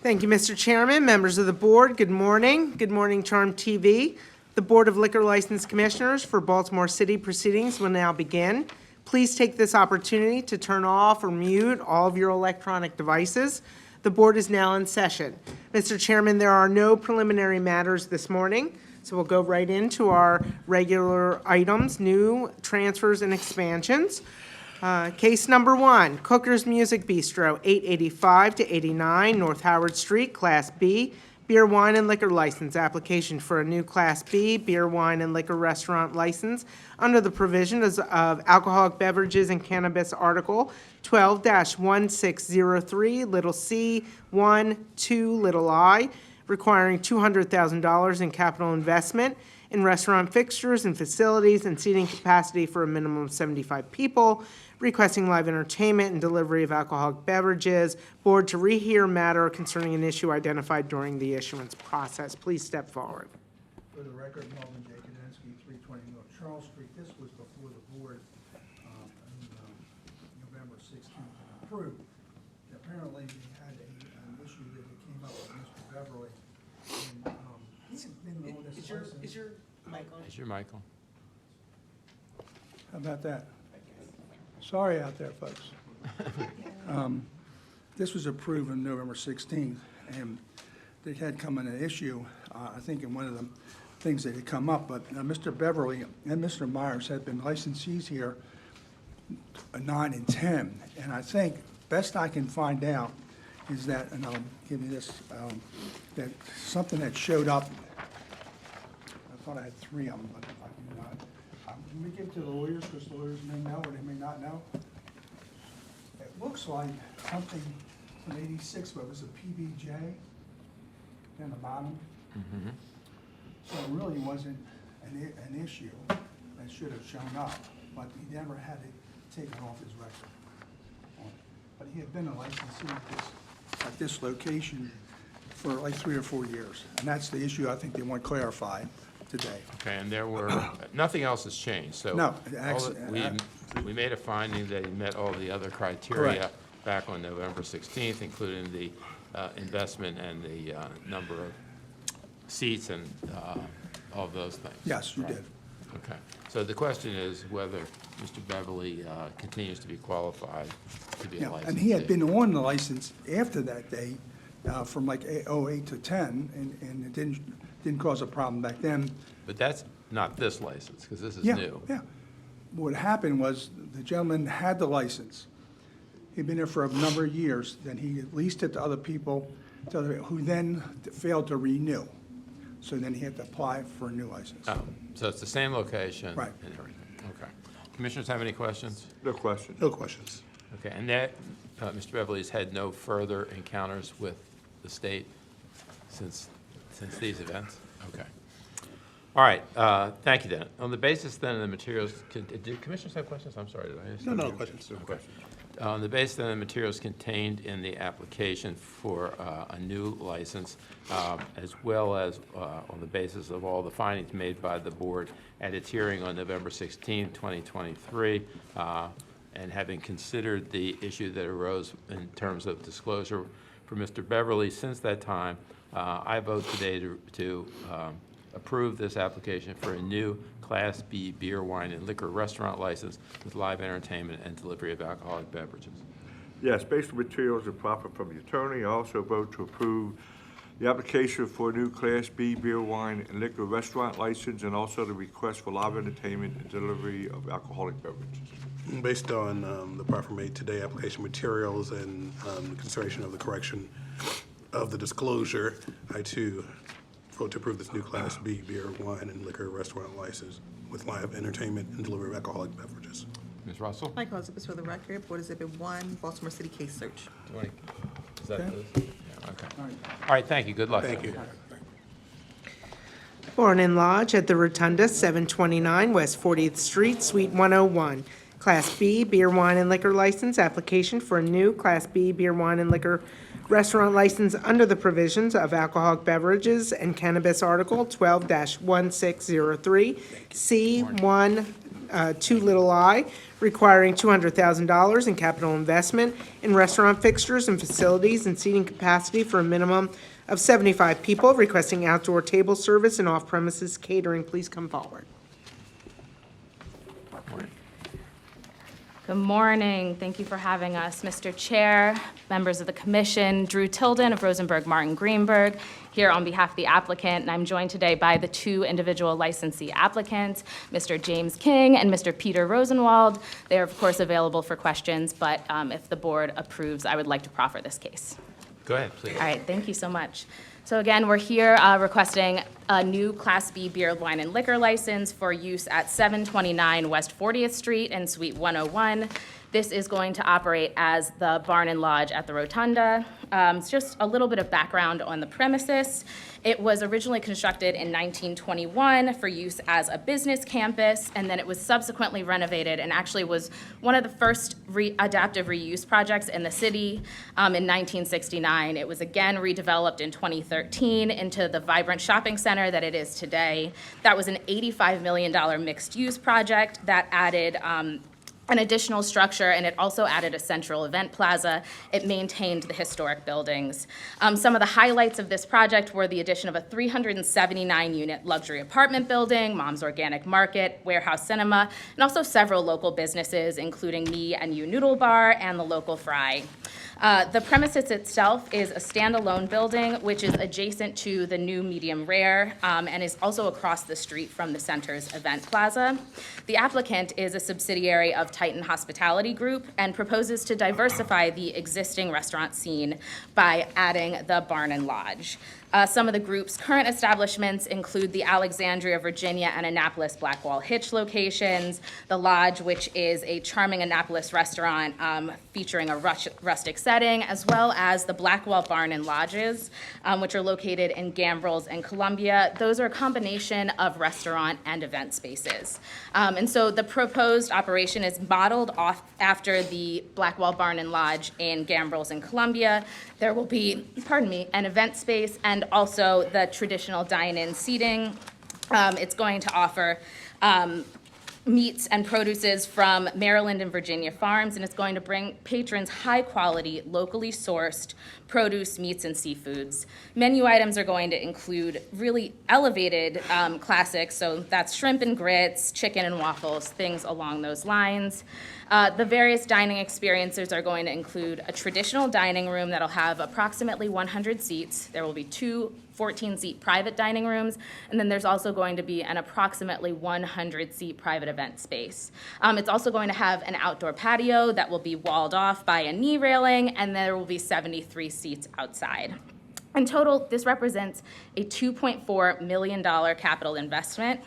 Thank you, Mr. Chairman, members of the board. Good morning. Good morning, Charm TV. The Board of Liquor License Commissioners for Baltimore City proceedings will now begin. Please take this opportunity to turn off or mute all of your electronic devices. The board is now in session. Mr. Chairman, there are no preliminary matters this morning, so we'll go right into our regular items, new transfers and expansions. Case number one, Cooker's Music Bistro, 885 to 89 North Howard Street, Class B, beer, wine, and liquor license application for a new Class B beer, wine, and liquor restaurant license under the provisions of Alcoholic Beverages and Cannabis Article 12-1603, little c, 1, 2, little I, requiring $200,000 in capital investment in restaurant fixtures and facilities and seating capacity for a minimum of 75 people, requesting live entertainment and delivery of alcoholic beverages. Board to rehear matter concerning an issue identified during the issuance process. Please step forward. For the record, Melvin J. Kadensky, 320 North Charles Street. This was before the board on November 16th and approved. Apparently, we had an issue that came up with Mr. Beverly. And he's been on this license. Is your mic on? Is your Michael? How about that? Sorry out there, folks. This was approved on November 16th, and there had come in an issue, I think in one of the things that had come up, but Mr. Beverly and Mr. Myers had been licensees here 9 and 10, and I think best I can find out is that, and I'll give you this, that something that showed up, I thought I had 3 of them, but I do not. Can we give it to the lawyers, because lawyers may know or they may not know? It looks like something from 86, but it was a PBJ down the bottom. Mm-hmm. So it really wasn't an issue that should have shown up, but he never had it taken off his record. But he had been a licensee at this location for like 3 or 4 years, and that's the issue I think they want clarified today. Okay, and there were, nothing else has changed, so. No, all that- we made a finding that he met all the other criteria Correct. back on November 16th, including the investment and the number of seats and all of those things. Yes, you Right. did. Okay, so the question is whether Mr. Beverly continues to be qualified to be a Yeah, licensee. and he had been on the license after that day, from like 08 to 10, and it didn't cause a problem back then. But that's not this license, because this is Yeah, new. yeah. What happened was, the gentleman had the license. He'd been there for a number of years, then he leased it to other people, who then failed to renew. So then he had to apply for a new license. Oh, so it's the same location? Right. And everything, okay. Commissioners have any questions? No question. No questions. Okay, and that, Mr. Beverly's had no further encounters with the state since these events? Okay. All right, thank you, then. On the basis then of the materials, did commissioners have questions? I'm sorry, did I ask? No questions. No questions. On the basis of the materials contained in the application for a new license, as well as on the basis of all the findings made by the board at its hearing on November 16, 2023, and having considered the issue that arose in terms of disclosure for Mr. Beverly since that time, I vote today to approve this application for a new Class B beer, wine, and liquor restaurant license with live entertainment and delivery of alcoholic beverages. Yes, based on materials and proffer from the attorney, I also vote to approve the application for a new Class B beer, wine, and liquor restaurant license, and also the request for live entertainment and delivery of alcoholic beverages. Based on the proffer made today, application materials and consideration of the correction of the disclosure, I too vote to approve this new Class B beer, wine, and liquor restaurant license with live entertainment and delivery of alcoholic beverages. Ms. Russell? Mike Elizabeth for the record, Board Exhibit 1, Baltimore City Case Search. Is that Okay. this? Yeah, okay. All right, thank you. Good luck. Thank you. Born and Lodge at the Rotunda, 729 West 40th Street, Suite 101. Class B beer, wine, and liquor license application for a new Class B beer, wine, and liquor restaurant license under the provisions of Alcoholic Beverages and Cannabis Article 12-1603, C1, Two Little I, requiring $200,000 in capital investment in restaurant fixtures and facilities and seating capacity for a minimum of 75 people, requesting outdoor table service and off-premises catering. Please come forward. Good morning. Thank you for having us, Mr. Chair, members of the commission, Drew Tilden of Rosenberg Martin Greenberg, here on behalf of the applicant, and I'm joined today by the two individual licensee applicants, Mr. James King and Mr. Peter Rosenwald. They are, of course, available for questions, but if the board approves, I would like to proffer this case. Go ahead, please. All right, thank you so much. So again, we're here requesting a new Class B beer, wine, and liquor license for use at 729 West 40th Street and Suite 101. This is going to operate as the Barn and Lodge at the Rotunda. It's just a little bit of background on the premises. It was originally constructed in 1921 for use as a business campus, and then it was subsequently renovated and actually was one of the first adaptive reuse projects in the city in 1969. It was again redeveloped in 2013 into the vibrant shopping center that it is today. That was an $85 million mixed-use project that added an additional structure, and it also added a central event plaza. It maintained the historic buildings. Some of the highlights of this project were the addition of a 379-unit luxury apartment building, Mom's Organic Market, Warehouse Cinema, and also several local businesses, including Me and You Noodle Bar and the local Fry. The premises itself is a standalone building, which is adjacent to the new Medium Rare and is also across the street from the center's event plaza. The applicant is a subsidiary of Titan Hospitality Group and proposes to diversify the existing restaurant scene by adding the Barn and Lodge. Some of the group's current establishments include the Alexandria, Virginia, and Annapolis Blackwall Hitch locations, the Lodge, which is a charming Annapolis restaurant featuring a rustic setting, as well as the Blackwall Barn and Lodges, which are located in Gambrills and Columbia. Those are a combination of restaurant and event spaces. And so the proposed operation is modeled off after the Blackwall Barn and Lodge in Gambrills and Columbia. There will be, an event space and also the traditional dine-in seating. It's going to offer meats and produces from Maryland and Virginia farms, and it's going to bring patrons high-quality, locally sourced produce, meats, and seafoods. Menu items are going to include really elevated classics, so that's shrimp and grits, chicken and waffles, things along those lines. The various dining experiences are going to include a traditional dining room that'll have approximately 100 seats. There will be two 14-seat private dining rooms, and then there's also going to be an approximately 100-seat private event space. It's also going to have an outdoor patio that will be walled off by a knee railing, and there will be 73 seats outside. In total, this represents a $2.4 million capital investment.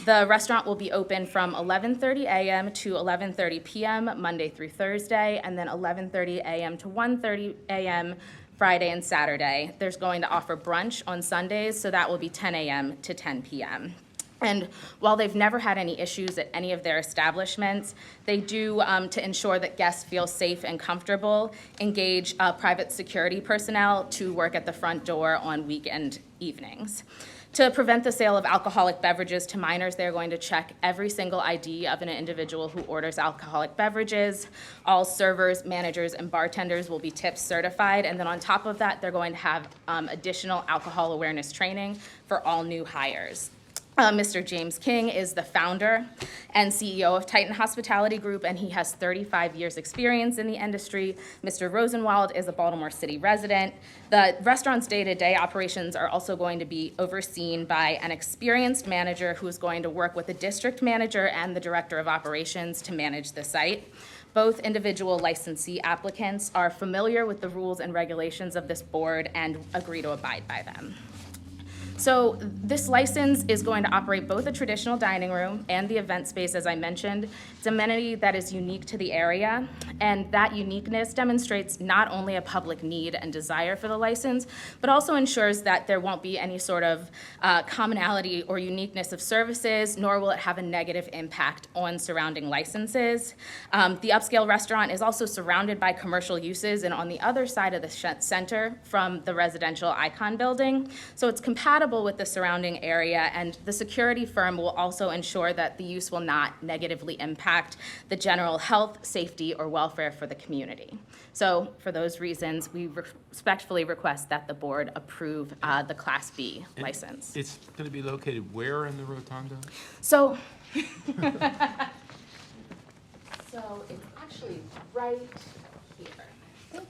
The restaurant will be open from 11:30 a.m. to 11:30 p.m. Monday through Thursday, and then 11:30 a.m. to 1:30 a.m. Friday and Saturday. There's going to offer brunch on Sundays, so that will be 10 a.m. to 10 p.m. And while they've never had any issues at any of their establishments, they do, to ensure that guests feel safe and comfortable, engage private security personnel to work at the front door on weekend evenings. To prevent the sale of alcoholic beverages to minors, they're going to check every single ID of an individual who orders alcoholic beverages. All servers, managers, and bartenders will be TIPS certified, and then on top of that, they're going to have additional alcohol awareness training for all new hires. Mr. James King is the founder and CEO of Titan Hospitality Group, and he has 35 years' experience in the industry. Mr. Rosenwald is a Baltimore City resident. The restaurant's day-to-day operations are also going to be overseen by an experienced manager who is going to work with the district manager and the director of operations to manage the site. Both individual licensee applicants are familiar with the rules and regulations of this board and agree to abide by them. So this license is going to operate both a traditional dining room and the event space, as I mentioned. It's an amenity that is unique to the area, and that uniqueness demonstrates not only a public need and desire for the license, but also ensures that there won't be any sort of commonality or uniqueness of services, nor will it have a negative impact on surrounding licenses. The upscale restaurant is also surrounded by commercial uses and on the other side of the center from the residential Icon building. So it's compatible compatible with the surrounding area, and the security firm will also ensure that the use will not negatively impact the general health, safety, or welfare for the community. So for those reasons, we respectfully request that the board approve the Class B license. It's going to be located where in the rotunda? So, so it's actually right here. I think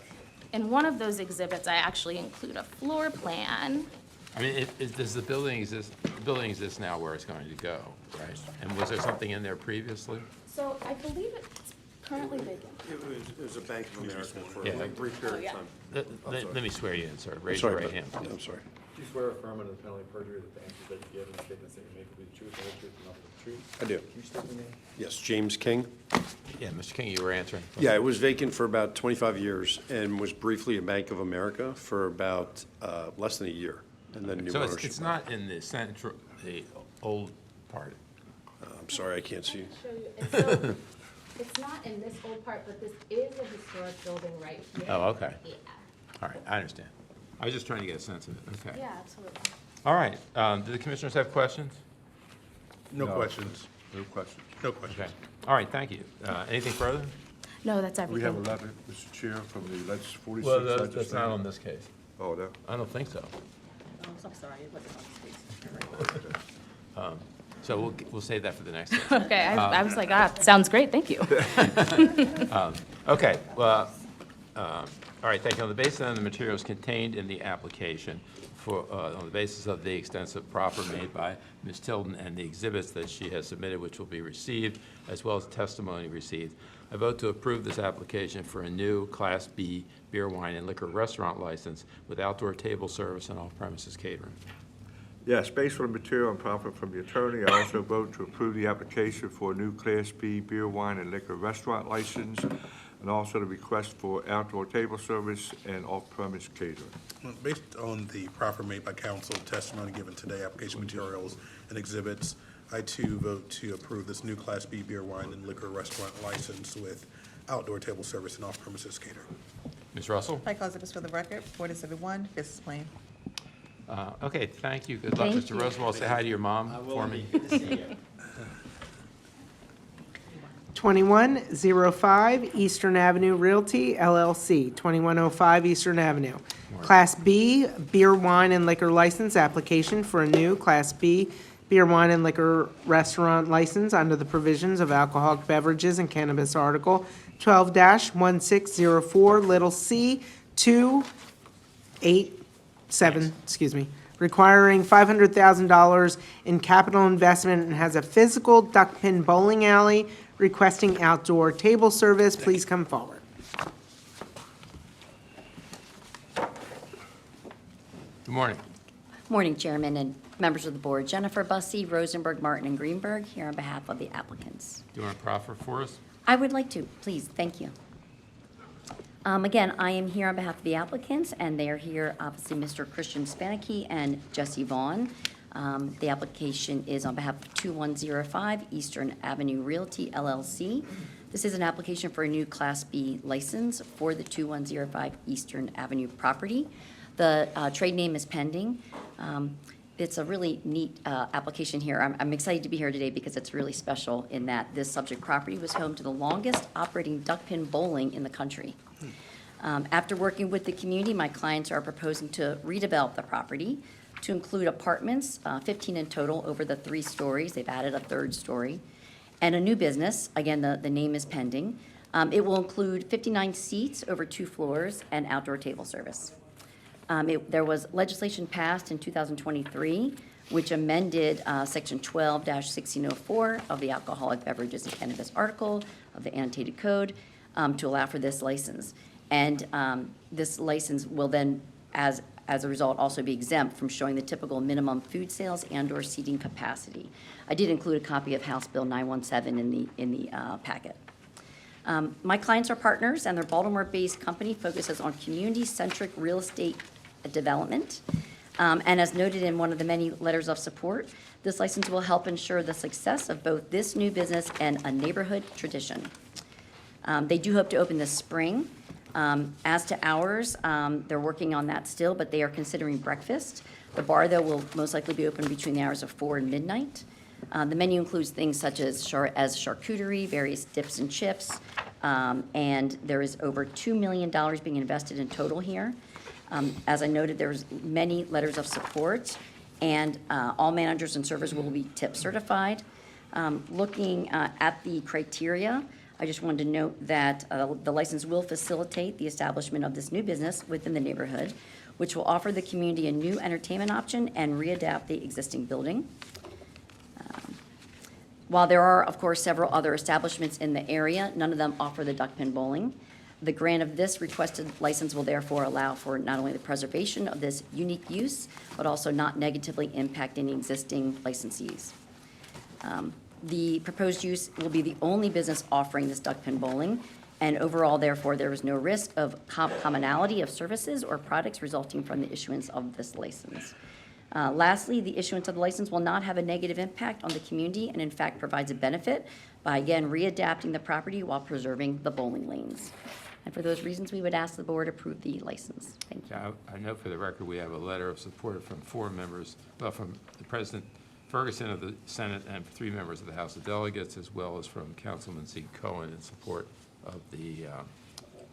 in one of those exhibits, I actually include a floor plan. I mean, does the building exist, the building exists now where it's going to go, right? And was there something in there previously? So I believe it's currently vacant. It was a Bank of America for Yeah. a brief period of time. Let me swear you in, sir. Raise your right hand. please. I'm sorry. Do you swear or affirm under the penalty of perjury that the answers that you give and the statements that you make will be the truth, the whole truth, and nothing but the truth? I do. Can you state your name? Yes, James King. Yeah, Mr. King, you were answering. Yeah, it was vacant for about 25 years and was briefly a Bank of America for about less than a year, and then new So ownership. it's not in the central, the old part? I'm sorry, I can't see. So it's not in this old part, but this is a historic building right here. Oh, okay. Yeah, All right, I understand. I was just trying to get a sense of it. Okay. yeah, absolutely. All right. Do the commissioners have questions? No questions. No question. No questions. Okay. All right, thank you. Anything further? No, that's We have everything. 11, Mr. Chair, from the 46 Well, legislative. that's not on this case. Oh, no. I don't think so. Oh, I'm sorry, it wasn't on the space. So we'll save that for the next one. Okay, I was like, sounds great, thank you. Okay, well, all right, thank you. On the basis of the materials contained in the application for, on the basis of the extensive proffer made by Ms. Tilden and the exhibits that she has submitted, which will be received, as well as testimony received, I vote to approve this application for a new Class B beer, wine, and liquor restaurant license with outdoor table service and off-premises catering. Yes, based on the material and proffer from the attorney, I also vote to approve the application for a new Class B beer, wine, and liquor restaurant license, and also the request for outdoor table service and off-premise catering. Well, based on the proffer made by council, testimony given today, application materials and exhibits, I too vote to approve this new Class B beer, wine, and liquor restaurant license with outdoor table service and off-premises catering. Ms. Russell? Like exhibits for the record, 47-1, Business Plan. Okay, thank you. Good luck, Thank Mr. you. Rosenwald. Say hi to your mom for me. 2105 Eastern Avenue Realty LLC, 2105 Eastern Avenue. Class B beer, wine, and liquor license application for a new Class B beer, wine, and liquor restaurant license under the provisions of alcoholic beverages and cannabis article 12-1604, little c, 287, requiring $500,000 in capital investment and has a physical duck pin bowling alley, requesting outdoor table service. Please come forward. Good morning. Morning, Chairman and members of the board. Jennifer Bussey, Rosenberg, Martin, and Greenberg, here on behalf of the applicants. Do you want to proffer for us? I would like to, please, thank you. Again, I am here on behalf of the applicants, and they are here, obviously, Mr. Christian Spanicky and Jesse Vaughn. The application is on behalf of 2105 Eastern Avenue Realty LLC. This is an application for a new Class B license for the 2105 Eastern Avenue property. The trade name is pending. It's a really neat application here. I'm excited to be here today because it's really special in that this subject property was home to the longest operating duck pin bowling in the country. After working with the community, my clients are proposing to redevelop the property to include apartments, 15 in total over the 3 stories. They've added a 3rd story. And a new business, again, the name is pending. It will include 59 seats over 2 floors and outdoor table service. There was legislation passed in 2023, which amended Section 12-1604 of the Alcoholic Beverages and Cannabis Article of the Annotated Code to allow for this license. And this license will then, as a result, also be exempt from showing the typical minimum food sales and/or seating capacity. I did include a copy of House Bill 917 in the packet. My clients are partners, and their Baltimore-based company focuses on community-centric real estate development. And as noted in one of the many letters of support, this license will help ensure the success of both this new business and a neighborhood tradition. They do hope to open this spring. As to hours, they're working on that still, but they are considering breakfast. The bar, though, will most likely be open between the hours of 4 and midnight. The menu includes things such as charcuterie, various dips and chips, and there is over $2 million being invested in total here. As I noted, there's many letters of support, and all managers and servers will be tip certified. Looking at the criteria, I just wanted to note that the license will facilitate the establishment of this new business within the neighborhood, which will offer the community a new entertainment option and readapt the existing building. While there are, of course, several other establishments in the area, none of them offer the duck pin bowling. The grant of this requested license will therefore allow for not only the preservation of this unique use, but also not negatively impact any existing licensees. The proposed use will be the only business offering this duck pin bowling, and overall, therefore, there is no risk of commonality of services or products resulting from the issuance of this license. Lastly, the issuance of the license will not have a negative impact on the community and in fact provides a benefit by, again, readapting the property while preserving the bowling lanes. And for those reasons, we would ask the board approve the license. Thank you. Yeah, I note for the record, we have a letter of support from 4 members, well, from the President Ferguson of the Senate and 3 members of the House of Delegates, as well as from Councilman Zeke Cohen in support of the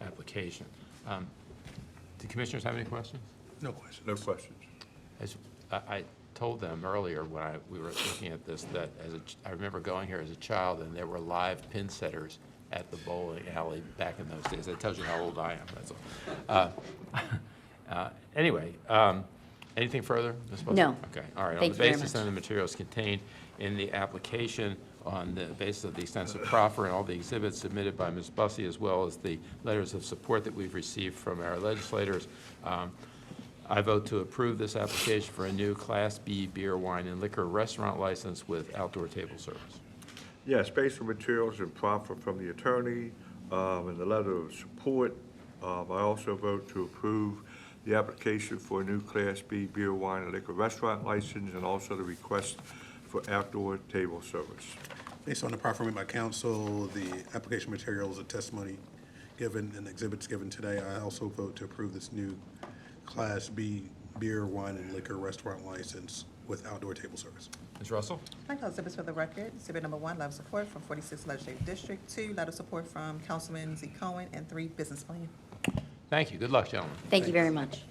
application. Do commissioners have any questions? No question. No questions. As I told them earlier when we were looking at this, that I remember going here as a child, and there were live pin setters at the bowling alley back in those days. That tells you how old I am, that's all. Anyway, anything further, Ms. Bussey? No. Okay, all right. Thank On you very the basis much. of the materials contained in the application, on the basis of the extensive proffer and all the exhibits submitted by Ms. Bussey, as well as the letters of support that we've received from our legislators, I vote to approve this application for a new Class B beer, wine, and liquor restaurant license with outdoor table service. Yes, based on materials and proffer from the attorney and the letter of support, I also vote to approve the application for a new Class B beer, wine, and liquor restaurant license, and also the request for outdoor table service. Based on the proffer made by council, the application materials, the testimony given, and exhibits given today, I also vote to approve this new Class B beer, wine, and liquor restaurant license with outdoor table service. Ms. Russell? Title exhibits for the record. Exhibit number 1, letter of support from 46th Legislative District. 2, letter of support from Councilman Zeke Cohen. And 3, business plan. Thank you. Good luck, gentlemen. Thank you very much.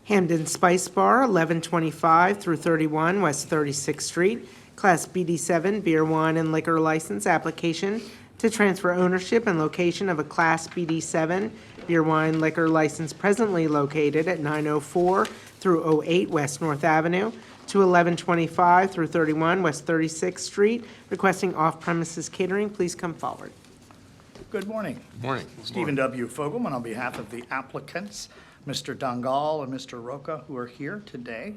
Hamden Spice Bar, 1125 through 31 West 36th Street, Class BD7 beer, wine, and liquor license application to transfer ownership and location of a Class BD7 beer, wine, liquor license presently located at 904 through 08 West North Avenue to 1125 through 31 West 36th Street, requesting off-premises catering. Please come forward. Good morning. Morning. Stephen W. Fogelman on behalf of the applicants, Mr. Dongal and Mr. Roca, who are here today.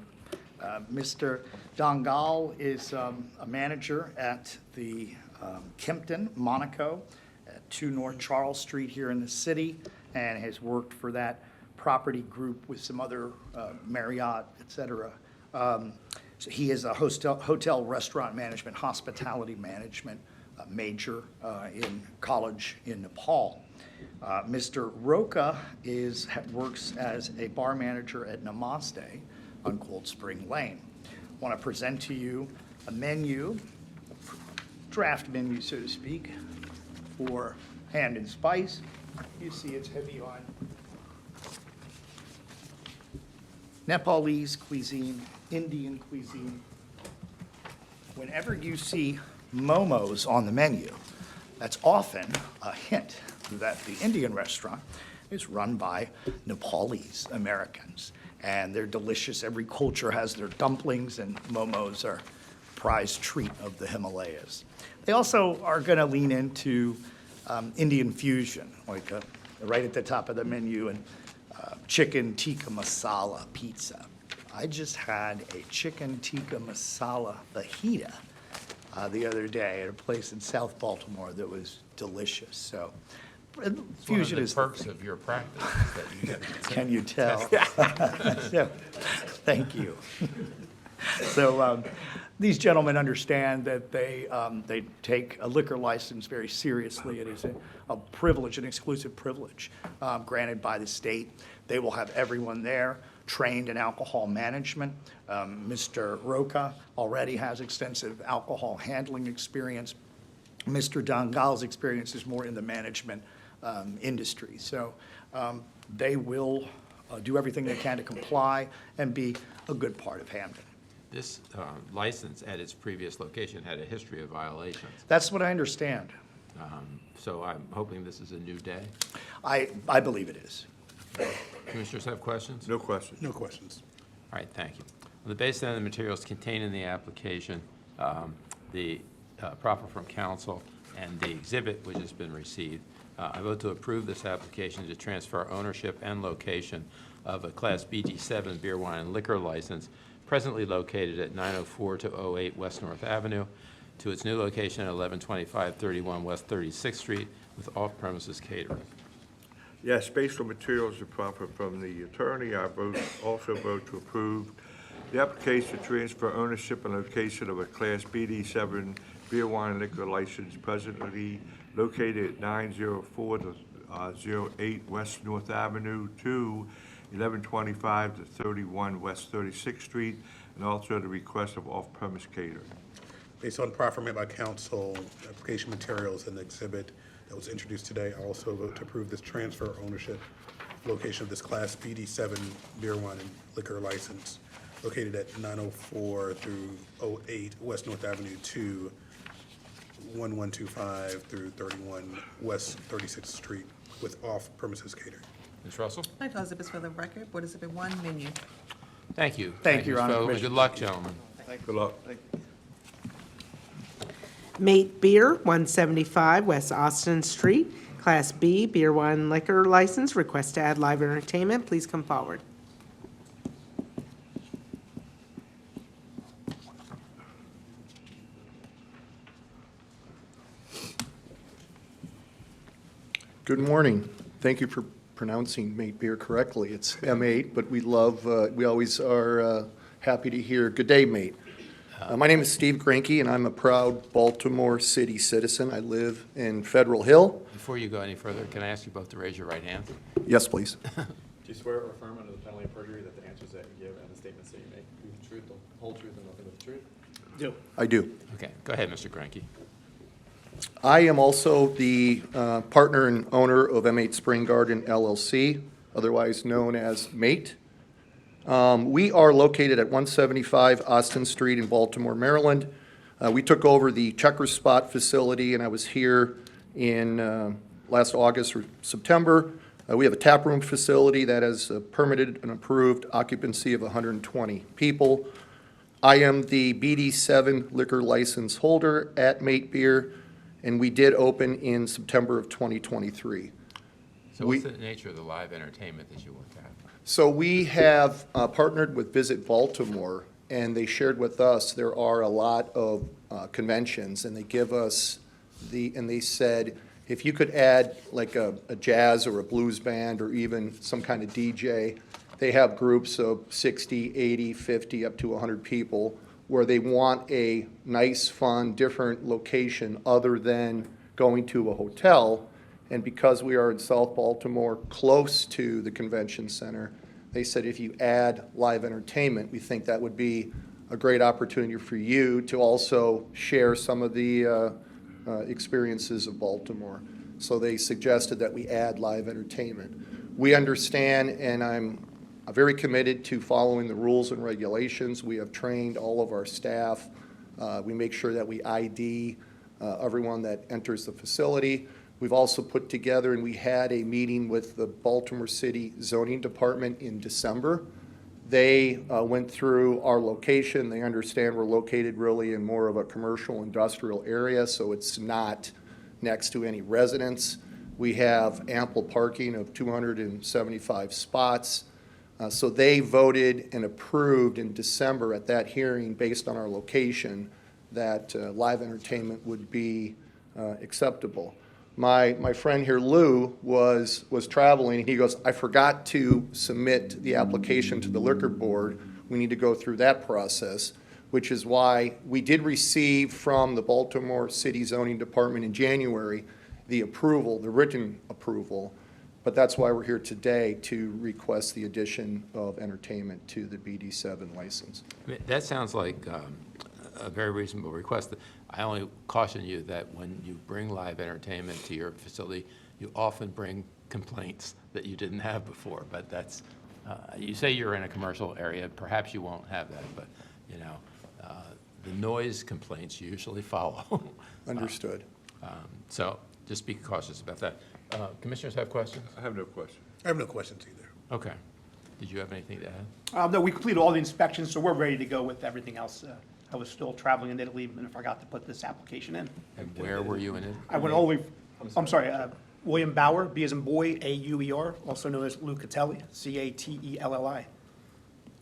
Mr. Dongal is a manager at the Kimpton, Monaco, at 2 North Charles Street here in the city, and has worked for that property group with some other Marriott, et cetera. So he is a hotel restaurant management, hospitality management major in college in Nepal. Mr. Roca works as a bar manager at Namaste on Cold Spring Lane. I want to present to you a menu, draft menu, so to speak, for Hamden Spice. You see it's heavy on Nepalese cuisine, Indian cuisine. Whenever you see momos on the menu, that's often a hint that the Indian restaurant is run by Nepalese Americans. And they're delicious. Every culture has their dumplings, and momos are a prized treat of the Himalayas. They also are going to lean into Indian fusion, like right at the top of the menu, and chicken tikka masala pizza. I just had a chicken tikka masala fajita the other day at a place in South Baltimore that was delicious. So fusion is It's one of the perks of your practice is that you get. Can you tell? So, thank you. So these gentlemen understand that they take a liquor license very seriously. It is a privilege, an exclusive privilege granted by the state. They will have everyone there trained in alcohol management. Mr. Roca already has extensive alcohol handling experience. Mr. Dongal's experience is more in the management industry. So they will do everything they can to comply and be a good part of Hamden. This license at its previous location had a history of violations, That's what I understand. so I'm hoping this is a new day. I believe it is. Commissioners have questions? No questions. No questions. All right, thank you. On the basis of the materials contained in the application, the proffer from council, and the exhibit which has been received, I vote to approve this application to transfer ownership and location of a Class BG7 beer, wine, and liquor license presently located at 904 to 08 West North Avenue to its new location at 1125-31 West 36th Street with off-premises catering. Yes, based on materials and proffer from the attorney, I also vote to approve the application to transfer ownership and location of a Class BD7 beer, wine, and liquor license presently located at 904 to 08 West North Avenue to 1125 to 31 West 36th Street, and also the request of off-premise catering. Based on proffer made by council, application materials and the exhibit that was introduced today, I also vote to approve this transfer ownership location of this Class BD7 beer, wine, and liquor license located at 904 through 08 West North Avenue to 1125 through 31 West 36th Street with off-premises catering. Ms. Russell? I'd like to exhibits for the record. Board Exhibit 1, menu. Thank you. Thank you, Your Ms. Honor. Feldman. Good luck, gentlemen. Good luck. Mate Beer, 175 West Austin Street, Class B, beer, wine, and liquor license. Request to add live entertainment. Please come forward. Good morning. Thank you for pronouncing Mate Beer correctly. It's M8, but we always are happy to hear, good day, mate. My name is Steve Granke, and I'm a proud Baltimore City citizen. I live in Federal Hill. Before you go any further, can I ask you both to raise your right hand? Yes, please. Do you swear or affirm under the penalty of perjury that the answers that you give and the statements that you make be the truth, the whole truth, and nothing but the truth? I do. Okay, go ahead, Mr. Granke. I am also the partner and owner of M8 Spring Garden LLC, otherwise known as Mate. We are located at 175 Austin Street in Baltimore, Maryland. We took over the Checkers Spot facility, and I was here in last August or September. We have a taproom facility that has a permitted and approved occupancy of 120 people. I am the BD7 liquor license holder at Mate Beer, and we did open in September of 2023. So what's the nature of the live entertainment that you work at? So we have partnered with Visit Baltimore, and they shared with us there are a lot of conventions, and they give us and they said, if you could add like a jazz or a blues band or even some kind of DJ, they have groups of 60, 80, 50, up to 100 people where they want a nice, fun, different location other than going to a hotel. And because we are in South Baltimore, close to the convention center, they said if you add live entertainment, we think that would be a great opportunity for you to also share some of the experiences of Baltimore. So they suggested that we add live entertainment. We understand, and I'm very committed to following the rules and regulations. We have trained all of our staff. We make sure that we ID everyone that enters the facility. We've also put together, and we had a meeting with the Baltimore City Zoning Department in December. They went through our location. They understand we're located really in more of a commercial industrial area, so it's not next to any residence. We have ample parking of 275 spots. So they voted and approved in December at that hearing, based on our location, that live entertainment would be acceptable. My friend here, Lou, was traveling, and he goes, I forgot to submit the application to the liquor board. we need to go through that process, which is why we did receive from the Baltimore City Zoning Department in January the approval, the written approval, but that's why we're here today to request the addition of entertainment to the BD7 license. I mean, that sounds like a very reasonable request. I only caution you that when you bring live entertainment to your facility, you often bring complaints that you didn't have before, but that's, you say you're in a commercial area, perhaps you won't have that, but, you know, the noise complaints usually follow. Understood. So just be cautious about that. Commissioners have questions? I have no question. I have no questions either. Okay. Did you have anything to add? No, we completed all the inspections, so we're ready to go with everything else. I was still traveling in Italy and I forgot to put this application in. And where were you in it? I went all the way, I'm sorry, William Bauer, B as in boy, A-U-E-R, also known as Lou Catelli, C-A-T-E-L-L-I.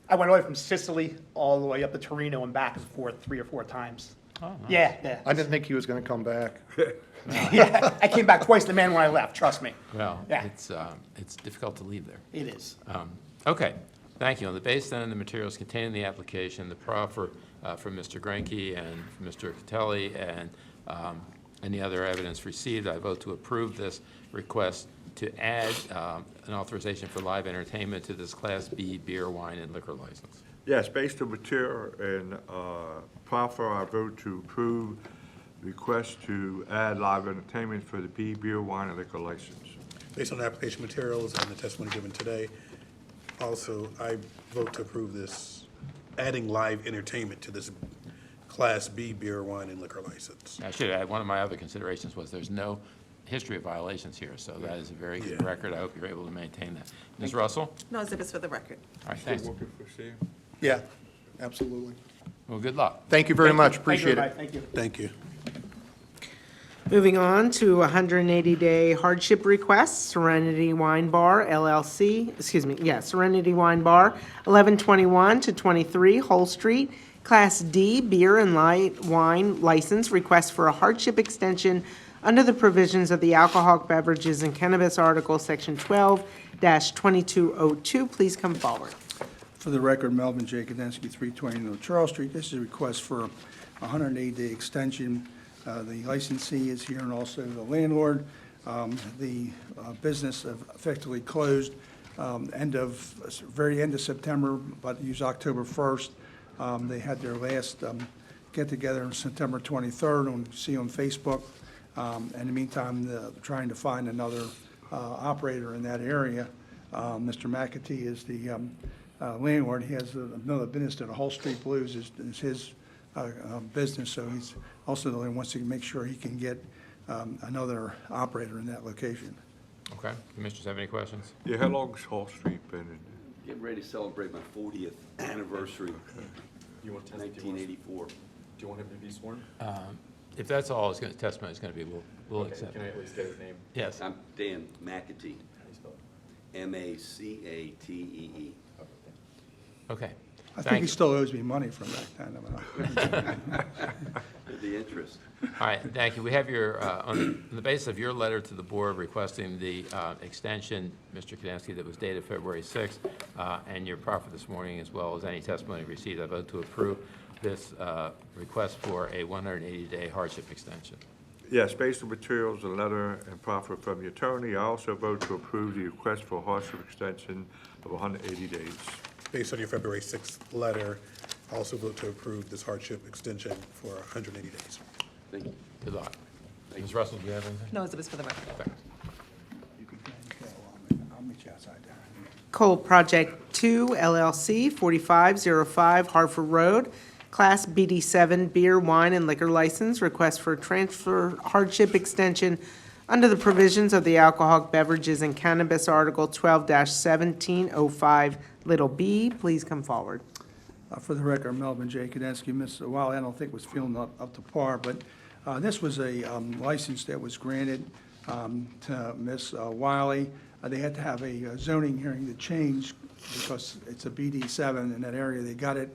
I went all the way from Sicily all the way up to Torino and back and forth 3 or 4 times. Oh, nice. Yeah. I didn't think he was going to come back. Yeah, I came back twice the man when I left, trust me. Well, Yeah. it's difficult to leave there. It is. Okay, thank you. On the basis then of the materials contained in the application, the proffer from Mr. Grenke and from Mr. Catelli and any other evidence received, I vote to approve this request to add an authorization for live entertainment to this Class B beer, wine, and liquor license. Yes, based on material and proffer, I vote to approve request to add live entertainment for the B beer, wine, and liquor license. Based on the application materials and the testimony given today, also, I vote to approve this, adding live entertainment to this Class B beer, wine, and liquor license. I should add, one of my other considerations was there's no history of violations here, so that is a very good record. I hope you're able to maintain that. Ms. Russell? No exhibits for the record. All right, thanks. Working for Sam? Yeah, absolutely. Well, good luck. Thank you very much, Thank you, appreciate everybody. it. Thank you. Thank you. Moving on to 180-day hardship request, Serenity Wine Bar LLC, Serenity Wine Bar, 1121 to 23 Whole Street, Class D Beer and Light Wine License, request for a hardship extension under the provisions of the Alcoholic Beverages and Cannabis Article, Section 12-2202. Please come forward. For the record, Melvin J. Kadensky, 320 North Charles Street. This is a request for a 108-day extension. The licensee is here and also the landlord. The business effectively closed very end of September, but use October 1st. They had their last get-together on September 23rd, see on Facebook. In the meantime, trying to find another operator in that area. Mr. McAtee is the landlord. He has another business that Whole Street Blues is his business, so he's also the one who wants to make sure he can get another operator in that location. Okay. Commissioners have any questions? Yeah, how long's Hall Street been in? Getting ready to celebrate my 40th anniversary, You want to test, do 1984. you want him to be sworn? If that's all his testimony is going to be, we'll Okay, accept can I it. at least get his name? Yes. I'm Dan McAtee, How do you spell it? M-A-C-A-T-E-E. Okay, thank you. Okay. I Thank think he you. still owes me money from back then. The interest. All right, thank you. We have your, on the basis of your letter to the board requesting the extension, Mr. Kadensky, that was dated February 6th, and your proffer this morning, as well as any testimony received, I vote to approve this request for a 180-day hardship extension. Yes, based on materials, a letter and proffer from the attorney, I also vote to approve the request for hardship extension of 180 days. Based on your February 6th letter, I also vote to approve this hardship extension for 180 days. Thank you. Good luck. Ms. Russell, do you have anything? No exhibits for the record. Thanks. I'll meet you outside there. Coal Project 2 LLC, 4505 Hartford Road, Class BD7 Beer, Wine, and Liquor License, request for transfer hardship extension under the provisions of the Alcoholic Beverages and Cannabis Article 12-1705 little b. Please come forward. For the record, Melvin J. Kadensky. Ms. Wiley, I don't think was feeling up to par, but this was a license that was granted to Ms. Wiley. They had to have a zoning hearing to change because it's a BD7 in that area. They got it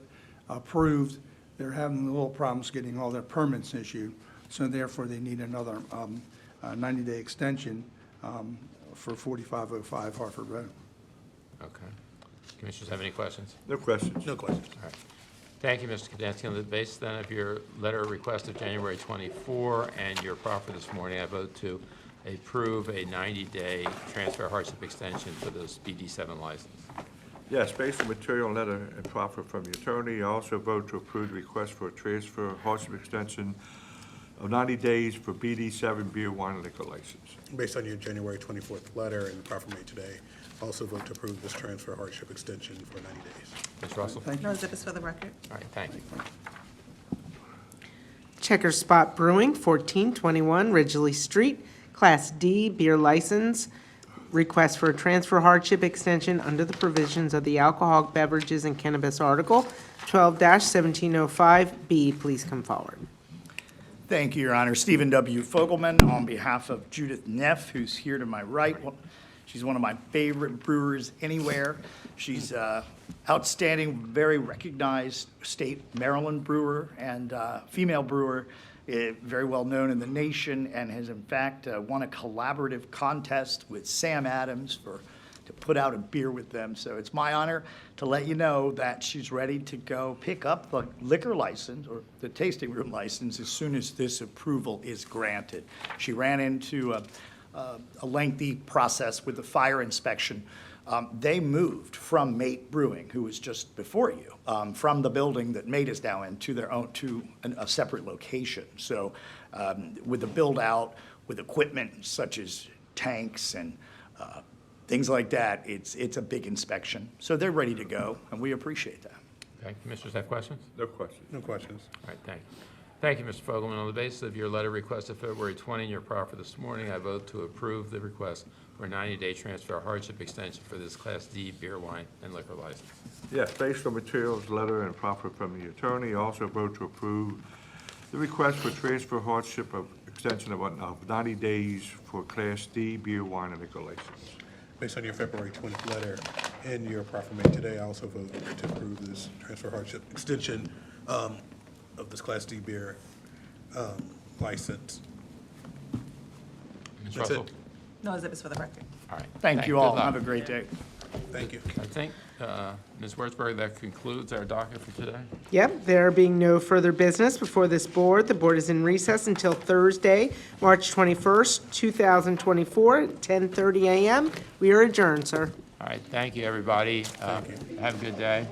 approved. They're having little problems getting all their permits issued, so therefore they need another 90-day extension for 4505 Hartford Road. Okay. Commissioners have any questions? No questions. No questions. All right. Thank you, Mr. Kudensky. On the basis then of your letter of request of January 24 and your proffer this morning, I vote to approve a 90-day transfer hardship extension for the BD7 license. Yes, based on material and letter and proffer from your attorney, I also vote to approve the request for a transfer hardship extension of 90 days for BD7 beer, wine, and liquor license. Based on your January 24th letter and the proffer made today, also vote to approve this transfer hardship extension for 90 days. Ms. Russell? No exhibits for the record. All right, thank you. Checker Spot Brewing, 1421 Ridgely Street, Class D beer license. Request for a transfer hardship extension under the provisions of the Alcoholic Beverages and Cannabis Article 12-1705B. Please come forward. Thank you, Your Honor. Stephen W. Fogelman on behalf of Judith Neff, who's here to my right. She's one of my favorite brewers anywhere. She's outstanding, very recognized state Maryland brewer and female brewer, very well known in the nation, and has in fact won a collaborative contest with Sam Adams to put out a beer with them. So it's my honor to let you know that she's ready to go pick up the liquor license or the tasting room license as soon as this approval is granted. She ran into a lengthy process with the fire inspection. They moved from Mate Brewing, who was just before you, from the building that Mate is now in to a separate location. So with the build out, with equipment such as tanks and things like that, it's a big inspection. So they're ready to go, and we appreciate that. Okay, Commissioners have questions? No questions. No questions. All right, thank you. Thank you, Mr. Fogelman. On the basis of your letter request of February 20 and your proffer this morning, I vote to approve the request for a 90-day transfer hardship extension for this Class D beer, wine, and liquor license. Yes, based on materials, letter, and proffer from the attorney, I also vote to approve the request for transfer hardship of extension of 90 days for Class D beer, wine, and liquor license. Based on your February 20th letter and your proffer made today, I also vote to approve this transfer hardship extension of this Class D beer license. Ms. That's Russell? it. No exhibits for the record. All right. Thank you all. Good luck. Have a great day. Thank you. I think, Ms. Wurzburg, that concludes our docket for today. Yep, there being no further business before this board, the board is in recess until Thursday, March 21st, 2024, at 10:30 a.m. We are adjourned, sir. All right, thank you, everybody. Have a good day.